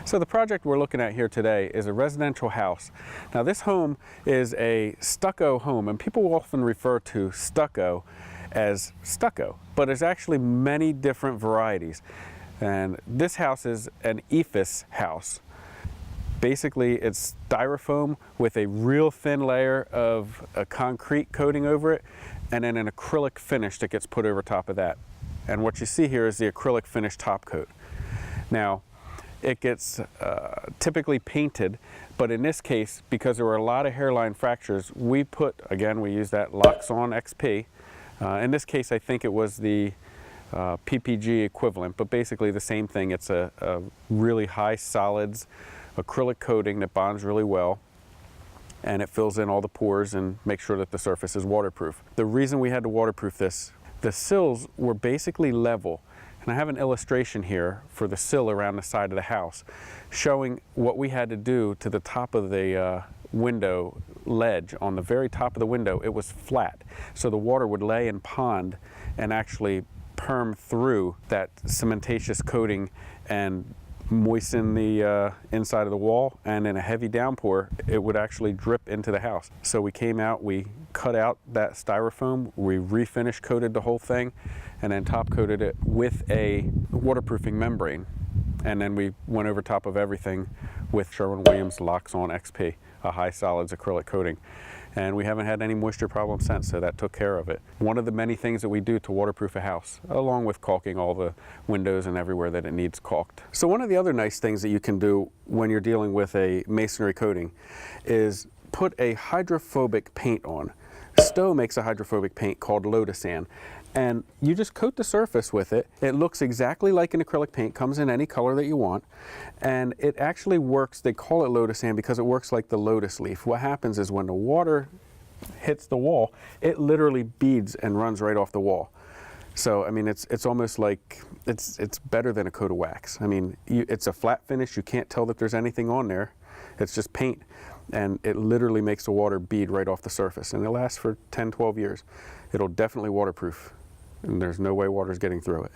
So the project we're looking at here today is a residential house. Now this home is a stucco home, and people often refer to stucco as stucco, but there's actually many different varieties. And this house is an EIFS house. Basically it's styrofoam with a real thin layer of a concrete coating over it, and then an acrylic finish that gets put over top of that. And what you see here is the acrylic finish top coat. Now, it gets typically painted, but in this case, because there were a lot of hairline fractures, we use that Loxon XP. In this case, I think it was the PPG equivalent, but basically the same thing. It's a really high solids acrylic coating that bonds really well, and it fills in all the pores and makes sure that the surface is waterproof. The reason we had to waterproof this, the sills were basically level. And I have an illustration here for the sill around the side of the house showing what we had to do to the top of the window ledge. On the very top of the window, it was flat. So the water would lay and pond and actually perm through that cementatious coating and moisten the inside of the wall, and in a heavy downpour it would actually drip into the house. So we came out, we cut out that styrofoam, we refinish coated the whole thing, and then top coated it with a waterproofing membrane, and then we went over top of everything with Sherwin-Williams Loxon XP, a high solids acrylic coating. And we haven't had any moisture problems since, so that took care of it. One of the many things that we do to waterproof a house, along with caulking all the windows and everywhere that it needs caulked. So one of the other nice things that you can do when you're dealing with a masonry coating is put a hydrophobic paint on. Stowe makes a hydrophobic paint called Lotusan, and you just coat the surface with it. It looks exactly like an acrylic paint, comes in any color that you want, and it actually works. They call it Lotusan because it works like the lotus leaf. What happens is when the water hits the wall, it literally beads and runs right off the wall. So I mean, it's almost like it's better than a coat of wax. I mean, it's a flat finish. You can't tell that there's anything on there. It's just paint, and it literally makes the water bead right off the surface, and it lasts for 10, 12 years. It'll definitely waterproof, and there's no way water's getting through it.